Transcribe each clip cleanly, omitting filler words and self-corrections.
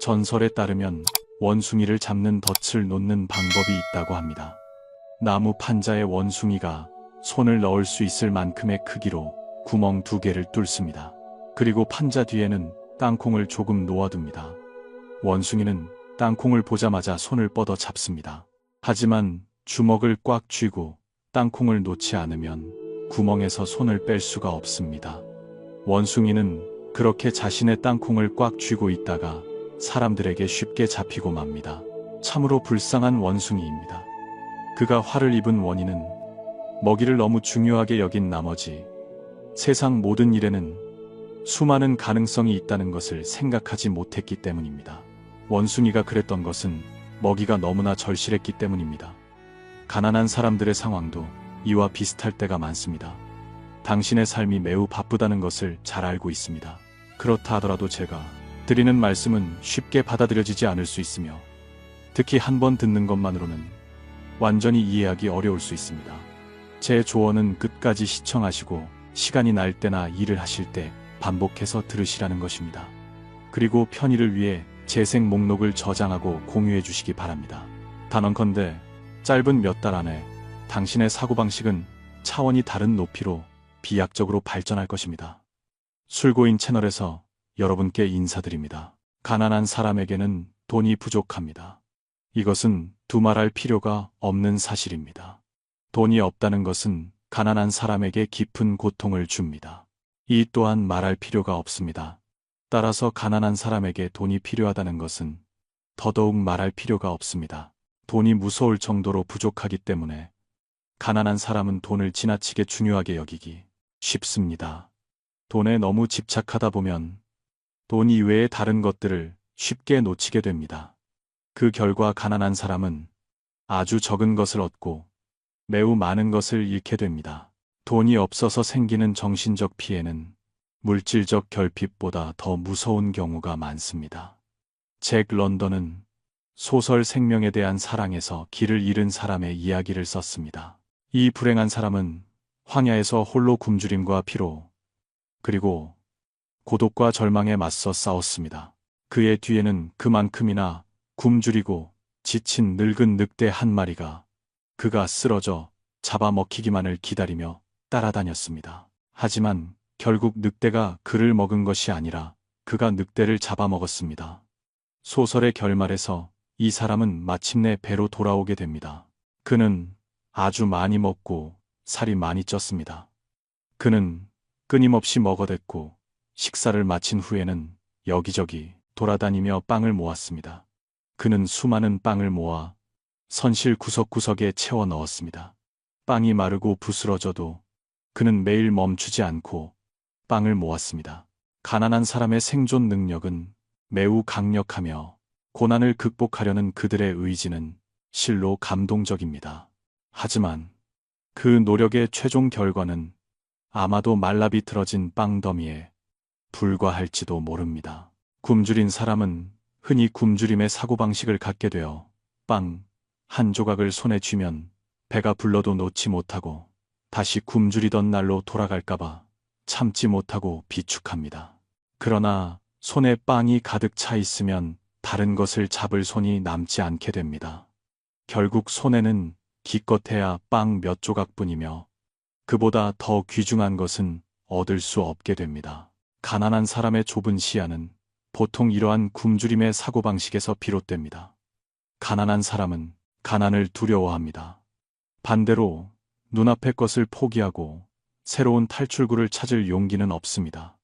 전설에 따르면 원숭이를 잡는 덫을 놓는 방법이 있다고 합니다. 나무 판자에 원숭이가 손을 넣을 수 있을 만큼의 크기로 구멍 2개를 뚫습니다. 그리고 판자 뒤에는 땅콩을 조금 놓아둡니다. 원숭이는 땅콩을 보자마자 손을 뻗어 잡습니다. 하지만 주먹을 꽉 쥐고 땅콩을 놓지 않으면 구멍에서 손을 뺄 수가 없습니다. 원숭이는 그렇게 자신의 땅콩을 꽉 쥐고 있다가 사람들에게 쉽게 잡히고 맙니다. 참으로 불쌍한 원숭이입니다. 그가 화를 입은 원인은 먹이를 너무 중요하게 여긴 나머지 세상 모든 일에는 수많은 가능성이 있다는 것을 생각하지 못했기 때문입니다. 원숭이가 그랬던 것은 먹이가 너무나 절실했기 때문입니다. 가난한 사람들의 상황도 이와 비슷할 때가 많습니다. 당신의 삶이 매우 바쁘다는 것을 잘 알고 있습니다. 그렇다 하더라도 제가 드리는 말씀은 쉽게 받아들여지지 않을 수 있으며 특히 한 번 듣는 것만으로는 완전히 이해하기 어려울 수 있습니다. 제 조언은 끝까지 시청하시고 시간이 날 때나 일을 하실 때 반복해서 들으시라는 것입니다. 그리고 편의를 위해 재생 목록을 저장하고 공유해 주시기 바랍니다. 단언컨대 짧은 몇 달 안에 당신의 사고방식은 차원이 다른 높이로 비약적으로 발전할 것입니다. 술고인 채널에서 여러분께 인사드립니다. 가난한 사람에게는 돈이 부족합니다. 이것은 두말할 필요가 없는 사실입니다. 돈이 없다는 것은 가난한 사람에게 깊은 고통을 줍니다. 이 또한 말할 필요가 없습니다. 따라서 가난한 사람에게 돈이 필요하다는 것은 더더욱 말할 필요가 없습니다. 돈이 무서울 정도로 부족하기 때문에 가난한 사람은 돈을 지나치게 중요하게 여기기 쉽습니다. 돈에 너무 집착하다 보면 돈 이외의 다른 것들을 쉽게 놓치게 됩니다. 그 결과 가난한 사람은 아주 적은 것을 얻고 매우 많은 것을 잃게 됩니다. 돈이 없어서 생기는 정신적 피해는 물질적 결핍보다 더 무서운 경우가 많습니다. 잭 런던은 소설 생명에 대한 사랑에서 길을 잃은 사람의 이야기를 썼습니다. 이 불행한 사람은 황야에서 홀로 굶주림과 피로 그리고 고독과 절망에 맞서 싸웠습니다. 그의 뒤에는 그만큼이나 굶주리고 지친 늙은 늑대 한 마리가 그가 쓰러져 잡아먹히기만을 기다리며 따라다녔습니다. 하지만 결국 늑대가 그를 먹은 것이 아니라 그가 늑대를 잡아먹었습니다. 소설의 결말에서 이 사람은 마침내 배로 돌아오게 됩니다. 그는 아주 많이 먹고 살이 많이 쪘습니다. 그는 끊임없이 먹어댔고 식사를 마친 후에는 여기저기 돌아다니며 빵을 모았습니다. 그는 수많은 빵을 모아 선실 구석구석에 채워 넣었습니다. 빵이 마르고 부스러져도 그는 매일 멈추지 않고 빵을 모았습니다. 가난한 사람의 생존 능력은 매우 강력하며 고난을 극복하려는 그들의 의지는 실로 감동적입니다. 하지만 그 노력의 최종 결과는 아마도 말라비틀어진 빵더미에 불과할지도 모릅니다. 굶주린 사람은 흔히 굶주림의 사고방식을 갖게 되어 빵 한 조각을 손에 쥐면 배가 불러도 놓지 못하고 다시 굶주리던 날로 돌아갈까봐 참지 못하고 비축합니다. 그러나 손에 빵이 가득 차 있으면 다른 것을 잡을 손이 남지 않게 됩니다. 결국 손에는 기껏해야 빵 몇 조각뿐이며 그보다 더 귀중한 것은 얻을 수 없게 됩니다. 가난한 사람의 좁은 시야는 보통 이러한 굶주림의 사고방식에서 비롯됩니다. 가난한 사람은 가난을 두려워합니다. 반대로 눈앞의 것을 포기하고 새로운 탈출구를 찾을 용기는 없습니다.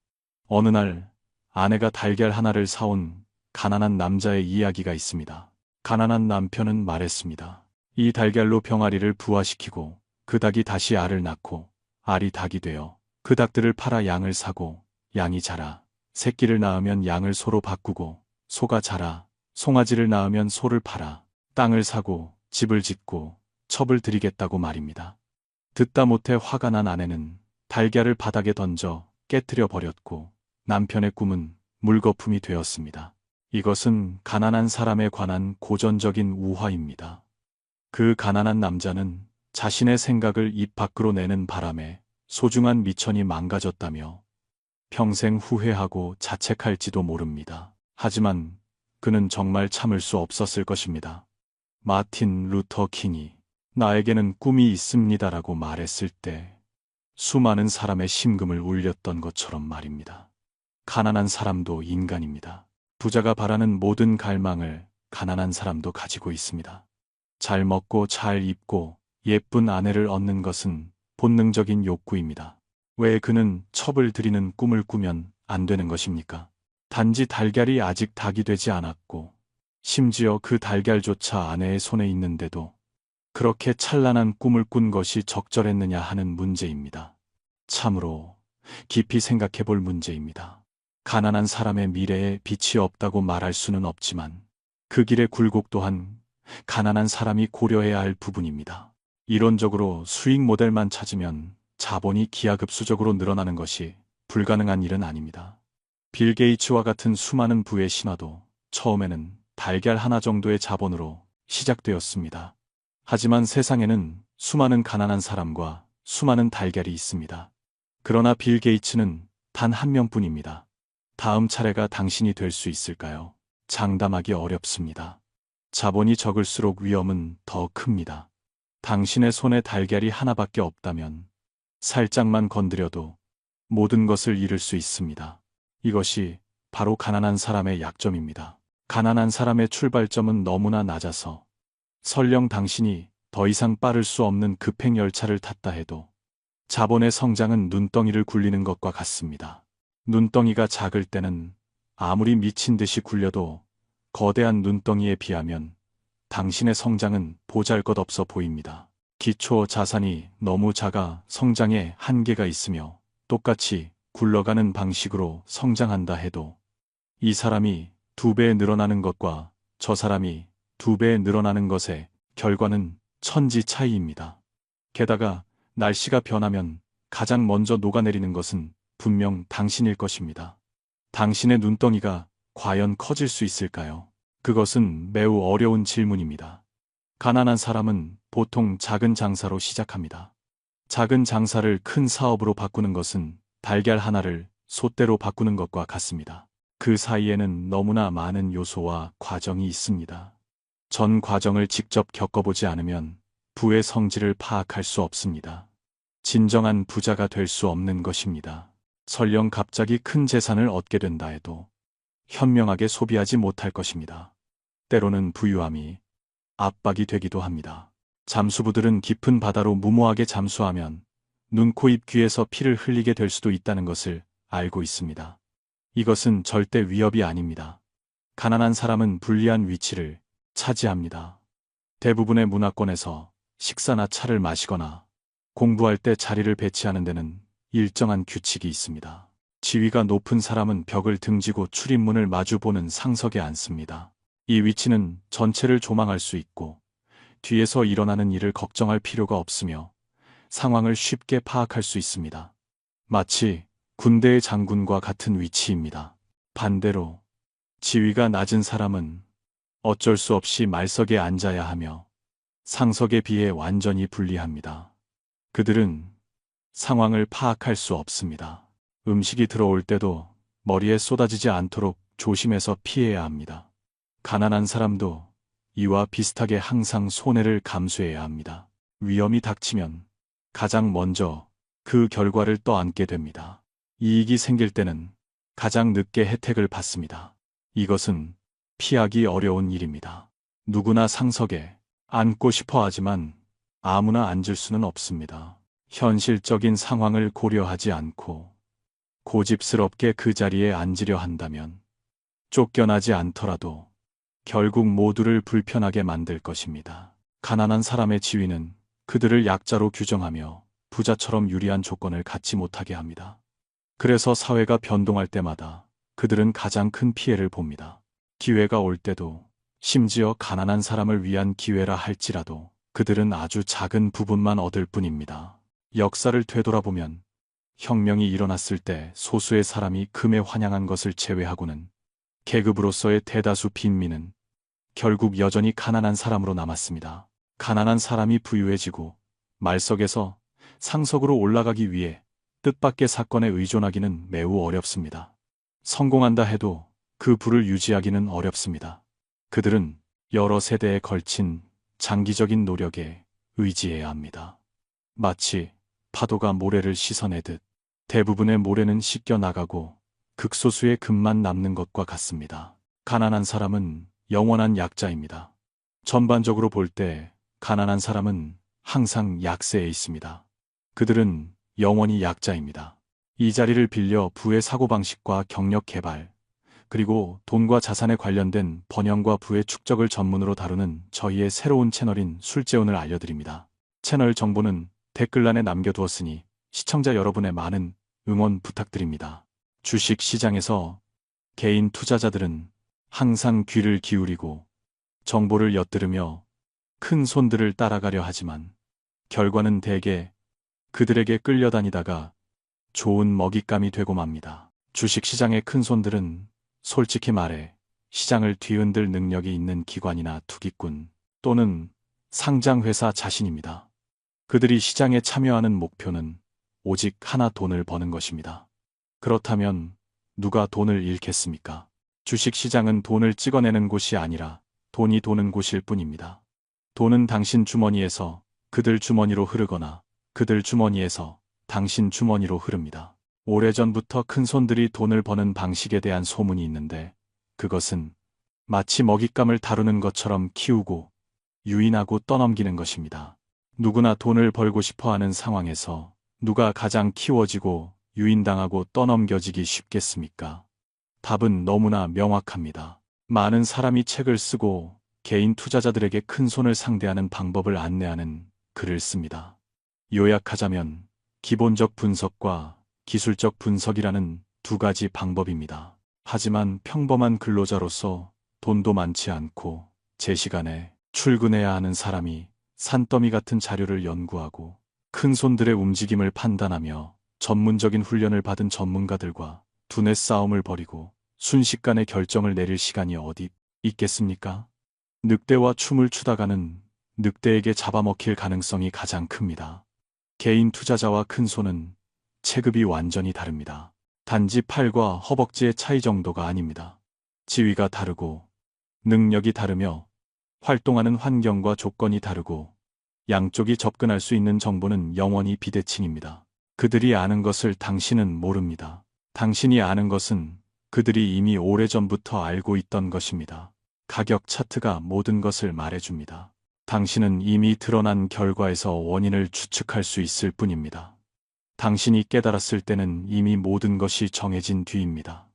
어느 날 아내가 달걀 하나를 사온 가난한 남자의 이야기가 있습니다. 가난한 남편은 말했습니다. 이 달걀로 병아리를 부화시키고 그 닭이 다시 알을 낳고 알이 닭이 되어 그 닭들을 팔아 양을 사고 양이 자라 새끼를 낳으면 양을 소로 바꾸고 소가 자라 송아지를 낳으면 소를 팔아 땅을 사고 집을 짓고 첩을 들이겠다고 말입니다. 듣다 못해 화가 난 아내는 달걀을 바닥에 던져 깨트려 버렸고 남편의 꿈은 물거품이 되었습니다. 이것은 가난한 사람에 관한 고전적인 우화입니다. 그 가난한 남자는 자신의 생각을 입 밖으로 내는 바람에 소중한 미천이 망가졌다며 평생 후회하고 자책할지도 모릅니다. 하지만 그는 정말 참을 수 없었을 것입니다. 마틴 루터 킹이 나에게는 꿈이 있습니다라고 말했을 때 수많은 사람의 심금을 울렸던 것처럼 말입니다. 가난한 사람도 인간입니다. 부자가 바라는 모든 갈망을 가난한 사람도 가지고 있습니다. 잘 먹고 잘 입고 예쁜 아내를 얻는 것은 본능적인 욕구입니다. 왜 그는 첩을 들이는 꿈을 꾸면 안 되는 것입니까? 단지 달걀이 아직 닭이 되지 않았고 심지어 그 달걀조차 아내의 손에 있는데도 그렇게 찬란한 꿈을 꾼 것이 적절했느냐 하는 문제입니다. 참으로 깊이 생각해 볼 문제입니다. 가난한 사람의 미래에 빛이 없다고 말할 수는 없지만 그 길의 굴곡 또한 가난한 사람이 고려해야 할 부분입니다. 이론적으로 수익 모델만 찾으면 자본이 기하급수적으로 늘어나는 것이 불가능한 일은 아닙니다. 빌 게이츠와 같은 수많은 부의 신화도 처음에는 달걀 하나 정도의 자본으로 시작되었습니다. 하지만 세상에는 수많은 가난한 사람과 수많은 달걀이 있습니다. 그러나 빌 게이츠는 단 한 명뿐입니다. 다음 차례가 당신이 될 수 있을까요? 장담하기 어렵습니다. 자본이 적을수록 위험은 더 큽니다. 당신의 손에 달걀이 하나밖에 없다면 살짝만 건드려도 모든 것을 잃을 수 있습니다. 이것이 바로 가난한 사람의 약점입니다. 가난한 사람의 출발점은 너무나 낮아서 설령 당신이 더 이상 빠를 수 없는 급행 열차를 탔다 해도 자본의 성장은 눈덩이를 굴리는 것과 같습니다. 눈덩이가 작을 때는 아무리 미친 듯이 굴려도 거대한 눈덩이에 비하면 당신의 성장은 보잘것없어 보입니다. 기초 자산이 너무 작아 성장에 한계가 있으며 똑같이 굴러가는 방식으로 성장한다 해도 이 사람이 2배 늘어나는 것과 저 사람이 2배 늘어나는 것의 결과는 천지 차이입니다. 게다가 날씨가 변하면 가장 먼저 녹아내리는 것은 분명 당신일 것입니다. 당신의 눈덩이가 과연 커질 수 있을까요? 그것은 매우 어려운 질문입니다. 가난한 사람은 보통 작은 장사로 시작합니다. 작은 장사를 큰 사업으로 바꾸는 것은 달걀 하나를 솥대로 바꾸는 것과 같습니다. 그 사이에는 너무나 많은 요소와 과정이 있습니다. 전 과정을 직접 겪어보지 않으면 부의 성질을 파악할 수 없습니다. 진정한 부자가 될 수 없는 것입니다. 설령 갑자기 큰 재산을 얻게 된다 해도 현명하게 소비하지 못할 것입니다. 때로는 부유함이 압박이 되기도 합니다. 잠수부들은 깊은 바다로 무모하게 잠수하면 눈, 코, 입, 귀에서 피를 흘리게 될 수도 있다는 것을 알고 있습니다. 이것은 절대 위협이 아닙니다. 가난한 사람은 불리한 위치를 차지합니다. 대부분의 문화권에서 식사나 차를 마시거나 공부할 때 자리를 배치하는 데는 일정한 규칙이 있습니다. 지위가 높은 사람은 벽을 등지고 출입문을 마주보는 상석에 앉습니다. 이 위치는 전체를 조망할 수 있고 뒤에서 일어나는 일을 걱정할 필요가 없으며 상황을 쉽게 파악할 수 있습니다. 마치 군대의 장군과 같은 위치입니다. 반대로 지위가 낮은 사람은 어쩔 수 없이 말석에 앉아야 하며 상석에 비해 완전히 불리합니다. 그들은 상황을 파악할 수 없습니다. 음식이 들어올 때도 머리에 쏟아지지 않도록 조심해서 피해야 합니다. 가난한 사람도 이와 비슷하게 항상 손해를 감수해야 합니다. 위험이 닥치면 가장 먼저 그 결과를 떠안게 됩니다. 이익이 생길 때는 가장 늦게 혜택을 받습니다. 이것은 피하기 어려운 일입니다. 누구나 상석에 앉고 싶어 하지만 아무나 앉을 수는 없습니다. 현실적인 상황을 고려하지 않고 고집스럽게 그 자리에 앉으려 한다면 쫓겨나지 않더라도 결국 모두를 불편하게 만들 것입니다. 가난한 사람의 지위는 그들을 약자로 규정하며 부자처럼 유리한 조건을 갖지 못하게 합니다. 그래서 사회가 변동할 때마다 그들은 가장 큰 피해를 봅니다. 기회가 올 때도 심지어 가난한 사람을 위한 기회라 할지라도 그들은 아주 작은 부분만 얻을 뿐입니다. 역사를 되돌아보면 혁명이 일어났을 때 소수의 사람이 금에 환영한 것을 제외하고는 계급으로서의 대다수 빈민은 결국 여전히 가난한 사람으로 남았습니다. 가난한 사람이 부유해지고 말석에서 상석으로 올라가기 위해 뜻밖의 사건에 의존하기는 매우 어렵습니다. 성공한다 해도 그 부를 유지하기는 어렵습니다. 그들은 여러 세대에 걸친 장기적인 노력에 의지해야 합니다. 마치 파도가 모래를 씻어내듯 대부분의 모래는 씻겨 나가고 극소수의 금만 남는 것과 같습니다. 가난한 사람은 영원한 약자입니다. 전반적으로 볼 때 가난한 사람은 항상 약세에 있습니다. 그들은 영원히 약자입니다. 이 자리를 빌려 부의 사고방식과 경력 개발, 그리고 돈과 자산에 관련된 번영과 부의 축적을 전문으로 다루는 저희의 새로운 채널인 술재운을 알려드립니다. 채널 정보는 댓글란에 남겨두었으니 시청자 여러분의 많은 응원 부탁드립니다. 주식 시장에서 개인 투자자들은 항상 귀를 기울이고 정보를 엿들으며 큰 손들을 따라가려 하지만 결과는 대개 그들에게 끌려다니다가 좋은 먹잇감이 되고 맙니다. 주식 시장의 큰 손들은 솔직히 말해 시장을 뒤흔들 능력이 있는 기관이나 투기꾼 또는 상장회사 자신입니다. 그들이 시장에 참여하는 목표는 오직 하나, 돈을 버는 것입니다. 그렇다면 누가 돈을 잃겠습니까? 주식 시장은 돈을 찍어내는 곳이 아니라 돈이 도는 곳일 뿐입니다. 돈은 당신 주머니에서 그들 주머니로 흐르거나 그들 주머니에서 당신 주머니로 흐릅니다. 오래전부터 큰 손들이 돈을 버는 방식에 대한 소문이 있는데 그것은 마치 먹잇감을 다루는 것처럼 키우고 유인하고 떠넘기는 것입니다. 누구나 돈을 벌고 싶어 하는 상황에서 누가 가장 키워지고 유인당하고 떠넘겨지기 쉽겠습니까? 답은 너무나 명확합니다. 많은 사람이 책을 쓰고 개인 투자자들에게 큰 손을 상대하는 방법을 안내하는 글을 씁니다. 요약하자면 기본적 분석과 기술적 분석이라는 두 가지 방법입니다. 하지만 평범한 근로자로서 돈도 많지 않고 제 시간에 출근해야 하는 사람이 산더미 같은 자료를 연구하고 큰 손들의 움직임을 판단하며 전문적인 훈련을 받은 전문가들과 두뇌 싸움을 벌이고 순식간에 결정을 내릴 시간이 어디 있겠습니까? 늑대와 춤을 추다가는 늑대에게 잡아먹힐 가능성이 가장 큽니다. 개인 투자자와 큰 손은 체급이 완전히 다릅니다. 단지 팔과 허벅지의 차이 정도가 아닙니다. 지위가 다르고 능력이 다르며 활동하는 환경과 조건이 다르고 양쪽이 접근할 수 있는 정보는 영원히 비대칭입니다. 그들이 아는 것을 당신은 모릅니다. 당신이 아는 것은 그들이 이미 오래전부터 알고 있던 것입니다. 가격 차트가 모든 것을 말해줍니다. 당신은 이미 드러난 결과에서 원인을 추측할 수 있을 뿐입니다. 당신이 깨달았을 때는 이미 모든 것이 정해진 뒤입니다.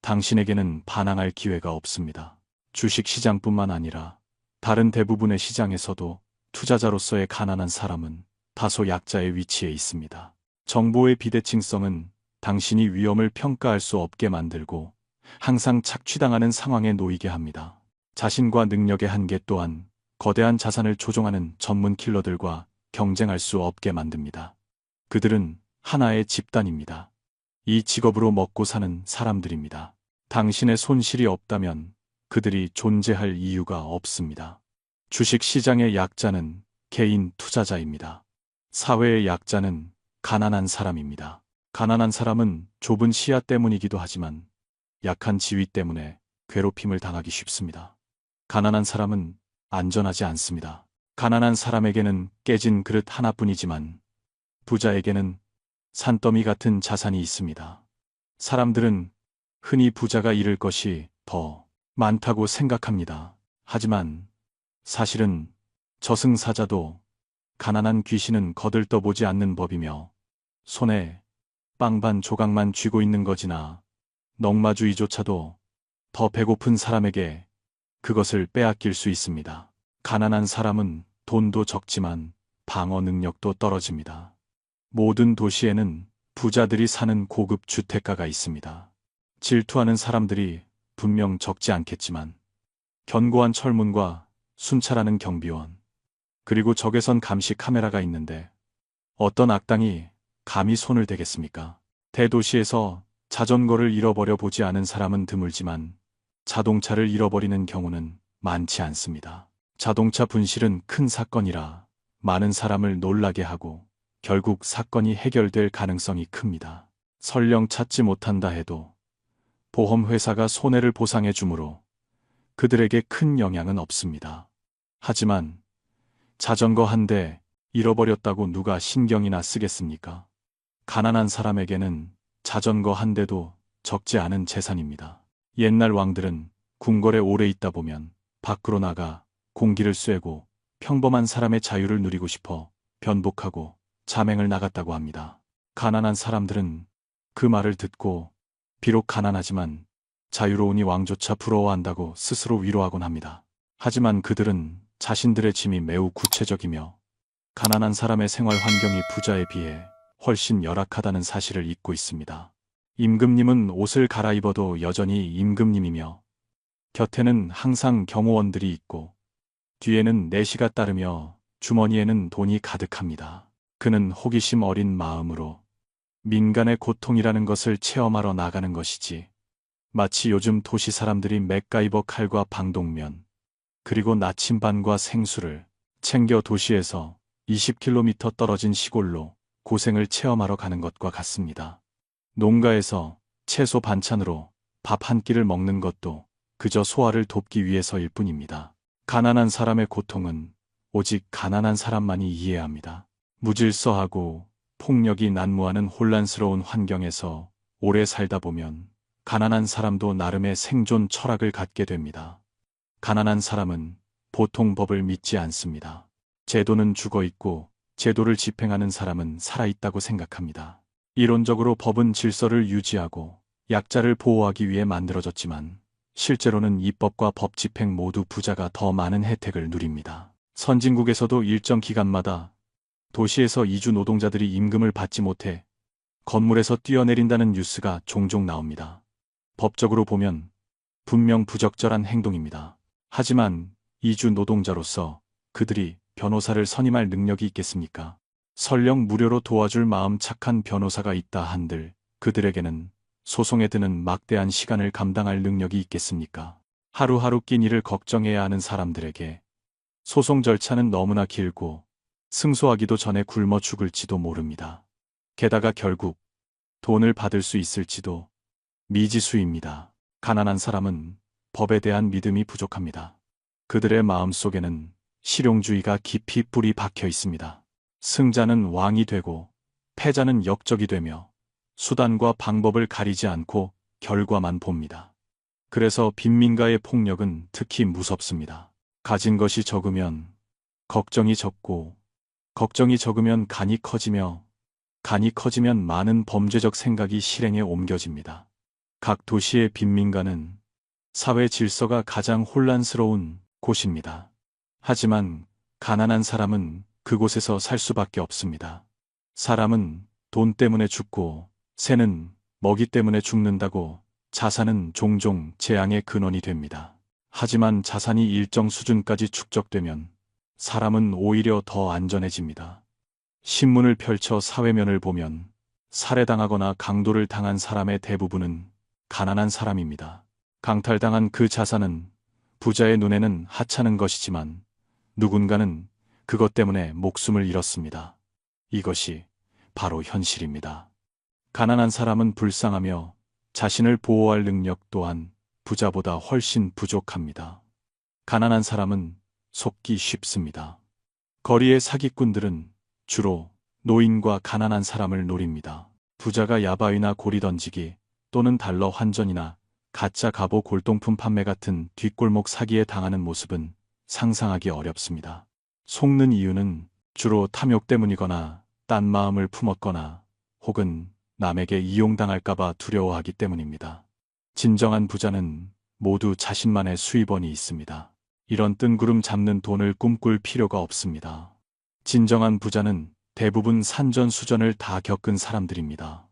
당신에게는 반항할 기회가 없습니다. 주식 시장뿐만 아니라 다른 대부분의 시장에서도 투자자로서의 가난한 사람은 다소 약자의 위치에 있습니다. 정보의 비대칭성은 당신이 위험을 평가할 수 없게 만들고 항상 착취당하는 상황에 놓이게 합니다. 자신과 능력의 한계 또한 거대한 자산을 조종하는 전문 킬러들과 경쟁할 수 없게 만듭니다. 그들은 하나의 집단입니다. 이 직업으로 먹고 사는 사람들입니다. 당신의 손실이 없다면 그들이 존재할 이유가 없습니다. 주식 시장의 약자는 개인 투자자입니다. 사회의 약자는 가난한 사람입니다. 가난한 사람은 좁은 시야 때문이기도 하지만 약한 지위 때문에 괴롭힘을 당하기 쉽습니다. 가난한 사람은 안전하지 않습니다. 가난한 사람에게는 깨진 그릇 하나뿐이지만 부자에게는 산더미 같은 자산이 있습니다. 사람들은 흔히 부자가 잃을 것이 더 많다고 생각합니다. 하지만 사실은 저승사자도 가난한 귀신은 거들떠보지 않는 법이며 손에 빵 반 조각만 쥐고 있는 거지나 넉마주의조차도 더 배고픈 사람에게 그것을 빼앗길 수 있습니다. 가난한 사람은 돈도 적지만 방어 능력도 떨어집니다. 모든 도시에는 부자들이 사는 고급 주택가가 있습니다. 질투하는 사람들이 분명 적지 않겠지만 견고한 철문과 순찰하는 경비원, 그리고 적외선 감시 카메라가 있는데 어떤 악당이 감히 손을 대겠습니까? 대도시에서 자전거를 잃어버려 보지 않은 사람은 드물지만 자동차를 잃어버리는 경우는 많지 않습니다. 자동차 분실은 큰 사건이라 많은 사람을 놀라게 하고 결국 사건이 해결될 가능성이 큽니다. 설령 찾지 못한다 해도 보험회사가 손해를 보상해 주므로 그들에게 큰 영향은 없습니다. 하지만 자전거 한 대 잃어버렸다고 누가 신경이나 쓰겠습니까? 가난한 사람에게는 자전거 한 대도 적지 않은 재산입니다. 옛날 왕들은 궁궐에 오래 있다 보면 밖으로 나가 공기를 쐬고 평범한 사람의 자유를 누리고 싶어 변복하고 잠행을 나갔다고 합니다. 가난한 사람들은 그 말을 듣고 비록 가난하지만 자유로우니 왕조차 부러워한다고 스스로 위로하곤 합니다. 하지만 그들은 자신들의 짐이 매우 구체적이며 가난한 사람의 생활 환경이 부자에 비해 훨씬 열악하다는 사실을 잊고 있습니다. 임금님은 옷을 갈아입어도 여전히 임금님이며 곁에는 항상 경호원들이 있고 뒤에는 내시가 따르며 주머니에는 돈이 가득합니다. 그는 호기심 어린 마음으로 민간의 고통이라는 것을 체험하러 나가는 것이지 마치 요즘 도시 사람들이 맥가이버 칼과 방독면 그리고 나침반과 생수를 챙겨 도시에서 20km 떨어진 시골로 고생을 체험하러 가는 것과 같습니다. 농가에서 채소 반찬으로 밥 한 끼를 먹는 것도 그저 소화를 돕기 위해서일 뿐입니다. 가난한 사람의 고통은 오직 가난한 사람만이 이해합니다. 무질서하고 폭력이 난무하는 혼란스러운 환경에서 오래 살다 보면 가난한 사람도 나름의 생존 철학을 갖게 됩니다. 가난한 사람은 보통 법을 믿지 않습니다. 제도는 죽어 있고 제도를 집행하는 사람은 살아있다고 생각합니다. 이론적으로 법은 질서를 유지하고 약자를 보호하기 위해 만들어졌지만 실제로는 입법과 법 집행 모두 부자가 더 많은 혜택을 누립니다. 선진국에서도 일정 기간마다 도시에서 이주 노동자들이 임금을 받지 못해 건물에서 뛰어내린다는 뉴스가 종종 나옵니다. 법적으로 보면 분명 부적절한 행동입니다. 하지만 이주 노동자로서 그들이 변호사를 선임할 능력이 있겠습니까? 설령 무료로 도와줄 마음 착한 변호사가 있다 한들 그들에게는 소송에 드는 막대한 시간을 감당할 능력이 있겠습니까? 하루하루 낀 일을 걱정해야 하는 사람들에게 소송 절차는 너무나 길고 승소하기도 전에 굶어 죽을지도 모릅니다. 게다가 결국 돈을 받을 수 있을지도 미지수입니다. 가난한 사람은 법에 대한 믿음이 부족합니다. 그들의 마음속에는 실용주의가 깊이 뿌리 박혀 있습니다. 승자는 왕이 되고 패자는 역적이 되며 수단과 방법을 가리지 않고 결과만 봅니다. 그래서 빈민가의 폭력은 특히 무섭습니다. 가진 것이 적으면 걱정이 적고 걱정이 적으면 간이 커지며 간이 커지면 많은 범죄적 생각이 실행에 옮겨집니다. 각 도시의 빈민가는 사회 질서가 가장 혼란스러운 곳입니다. 하지만 가난한 사람은 그곳에서 살 수밖에 없습니다. 사람은 돈 때문에 죽고 새는 먹이 때문에 죽는다고 자산은 종종 재앙의 근원이 됩니다. 하지만 자산이 일정 수준까지 축적되면 사람은 오히려 더 안전해집니다. 신문을 펼쳐 사회면을 보면 살해당하거나 강도를 당한 사람의 대부분은 가난한 사람입니다. 강탈당한 그 자산은 부자의 눈에는 하찮은 것이지만 누군가는 그것 때문에 목숨을 잃었습니다. 이것이 바로 현실입니다. 가난한 사람은 불쌍하며 자신을 보호할 능력 또한 부자보다 훨씬 부족합니다. 가난한 사람은 속기 쉽습니다. 거리의 사기꾼들은 주로 노인과 가난한 사람을 노립니다. 부자가 야바위나 고리 던지기 또는 달러 환전이나 가짜 갑오 골동품 판매 같은 뒷골목 사기에 당하는 모습은 상상하기 어렵습니다. 속는 이유는 주로 탐욕 때문이거나 딴 마음을 품었거나 혹은 남에게 이용당할까봐 두려워하기 때문입니다. 진정한 부자는 모두 자신만의 수입원이 있습니다. 이런 뜬구름 잡는 돈을 꿈꿀 필요가 없습니다. 진정한 부자는 대부분 산전수전을 다 겪은 사람들입니다.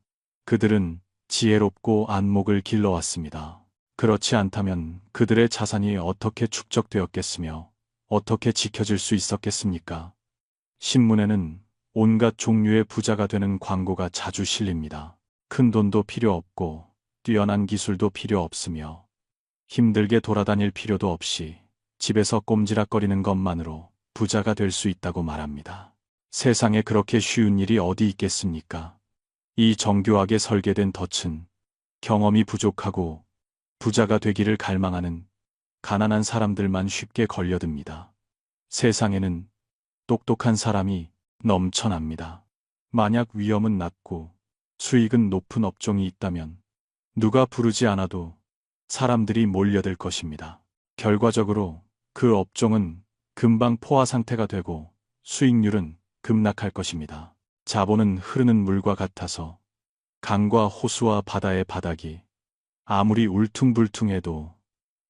그들은 지혜롭고 안목을 길러왔습니다. 그렇지 않다면 그들의 자산이 어떻게 축적되었겠으며 어떻게 지켜질 수 있었겠습니까? 신문에는 온갖 종류의 부자가 되는 광고가 자주 실립니다. 큰 돈도 필요 없고 뛰어난 기술도 필요 없으며 힘들게 돌아다닐 필요도 없이 집에서 꼼지락거리는 것만으로 부자가 될 수 있다고 말합니다. 세상에 그렇게 쉬운 일이 어디 있겠습니까? 이 정교하게 설계된 덫은 경험이 부족하고 부자가 되기를 갈망하는 가난한 사람들만 쉽게 걸려듭니다. 세상에는 똑똑한 사람이 넘쳐납니다. 만약 위험은 낮고 수익은 높은 업종이 있다면 누가 부르지 않아도 사람들이 몰려들 것입니다. 결과적으로 그 업종은 금방 포화 상태가 되고 수익률은 급락할 것입니다. 자본은 흐르는 물과 같아서 강과 호수와 바다의 바닥이 아무리 울퉁불퉁해도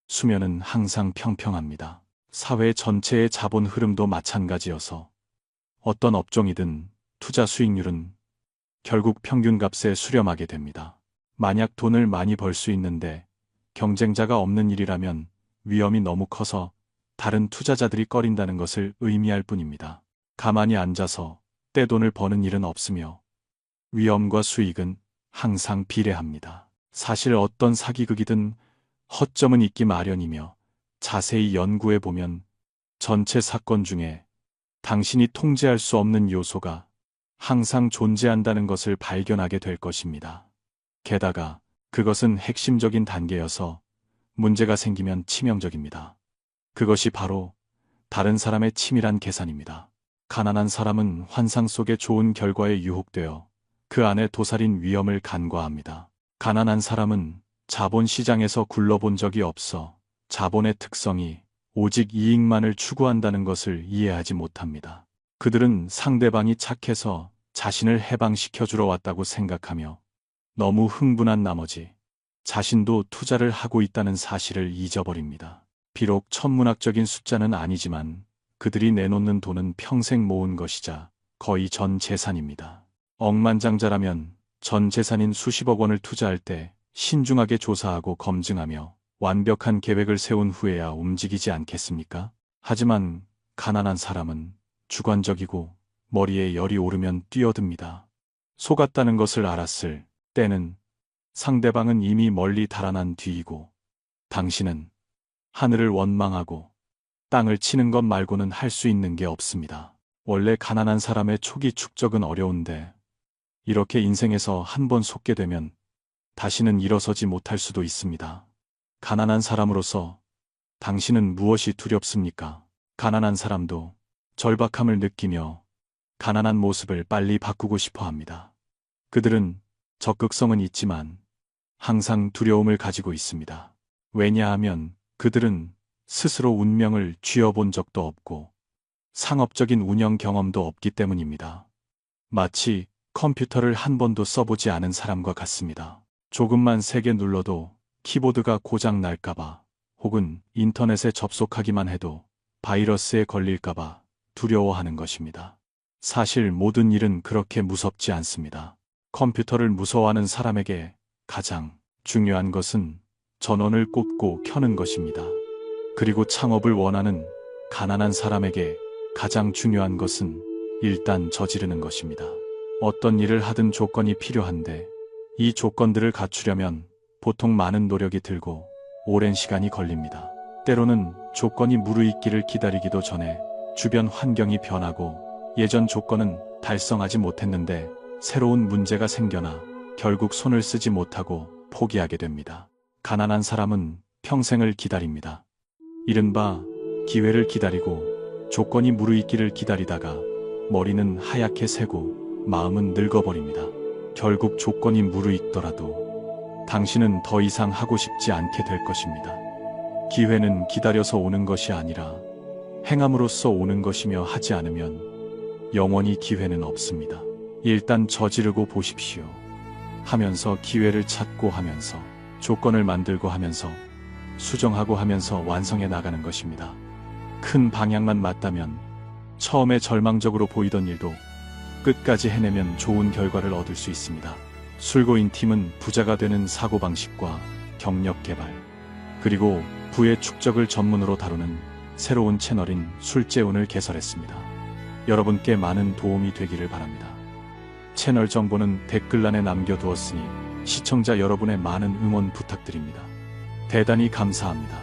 수면은 항상 평평합니다. 사회 전체의 자본 흐름도 마찬가지여서 어떤 업종이든 투자 수익률은 결국 평균값에 수렴하게 됩니다. 만약 돈을 많이 벌 수 있는데 경쟁자가 없는 일이라면 위험이 너무 커서 다른 투자자들이 꺼린다는 것을 의미할 뿐입니다. 가만히 앉아서 떼돈을 버는 일은 없으며 위험과 수익은 항상 비례합니다. 사실 어떤 사기극이든 허점은 있기 마련이며 자세히 연구해 보면 전체 사건 중에 당신이 통제할 수 없는 요소가 항상 존재한다는 것을 발견하게 될 것입니다. 게다가 그것은 핵심적인 단계여서 문제가 생기면 치명적입니다. 그것이 바로 다른 사람의 치밀한 계산입니다. 가난한 사람은 환상 속의 좋은 결과에 유혹되어 그 안에 도사린 위험을 간과합니다. 가난한 사람은 자본시장에서 굴러본 적이 없어 자본의 특성이 오직 이익만을 추구한다는 것을 이해하지 못합니다. 그들은 상대방이 착해서 자신을 해방시켜주러 왔다고 생각하며 너무 흥분한 나머지 자신도 투자를 하고 있다는 사실을 잊어버립니다. 비록 천문학적인 숫자는 아니지만 그들이 내놓는 돈은 평생 모은 것이자 거의 전 재산입니다. 억만장자라면 전 재산인 수십억 원을 투자할 때 신중하게 조사하고 검증하며 완벽한 계획을 세운 후에야 움직이지 않겠습니까? 하지만 가난한 사람은 주관적이고 머리에 열이 오르면 뛰어듭니다. 속았다는 것을 알았을 때는 상대방은 이미 멀리 달아난 뒤이고 당신은 하늘을 원망하고 땅을 치는 것 말고는 할 수 있는 게 없습니다. 원래 가난한 사람의 초기 축적은 어려운데 이렇게 인생에서 한 번 속게 되면 다시는 일어서지 못할 수도 있습니다. 가난한 사람으로서 당신은 무엇이 두렵습니까? 가난한 사람도 절박함을 느끼며 가난한 모습을 빨리 바꾸고 싶어 합니다. 그들은 적극성은 있지만 항상 두려움을 가지고 있습니다. 왜냐하면 그들은 스스로 운명을 쥐어본 적도 없고 상업적인 운영 경험도 없기 때문입니다. 마치 컴퓨터를 한 번도 써보지 않은 사람과 같습니다. 조금만 세게 눌러도 키보드가 고장 날까봐 혹은 인터넷에 접속하기만 해도 바이러스에 걸릴까봐 두려워하는 것입니다. 사실 모든 일은 그렇게 무섭지 않습니다. 컴퓨터를 무서워하는 사람에게 가장 중요한 것은 전원을 꽂고 켜는 것입니다. 그리고 창업을 원하는 가난한 사람에게 가장 중요한 것은 일단 저지르는 것입니다. 어떤 일을 하든 조건이 필요한데 이 조건들을 갖추려면 보통 많은 노력이 들고 오랜 시간이 걸립니다. 때로는 조건이 무르익기를 기다리기도 전에 주변 환경이 변하고 예전 조건은 달성하지 못했는데 새로운 문제가 생겨나 결국 손을 쓰지 못하고 포기하게 됩니다. 가난한 사람은 평생을 기다립니다. 이른바 기회를 기다리고 조건이 무르익기를 기다리다가 머리는 하얗게 새고 마음은 늙어버립니다. 결국 조건이 무르익더라도 당신은 더 이상 하고 싶지 않게 될 것입니다. 기회는 기다려서 오는 것이 아니라 행함으로써 오는 것이며 하지 않으면 영원히 기회는 없습니다. 일단 저지르고 보십시오. 하면서 기회를 찾고 하면서 조건을 만들고 하면서 수정하고 하면서 완성해 나가는 것입니다. 큰 방향만 맞다면 처음에 절망적으로 보이던 일도 끝까지 해내면 좋은 결과를 얻을 수 있습니다. 술고인 팀은 부자가 되는 사고방식과 경력 개발, 그리고 부의 축적을 전문으로 다루는 새로운 채널인 술재운을 개설했습니다. 여러분께 많은 도움이 되기를 바랍니다. 채널 정보는 댓글란에 남겨두었으니 시청자 여러분의 많은 응원 부탁드립니다. 대단히 감사합니다.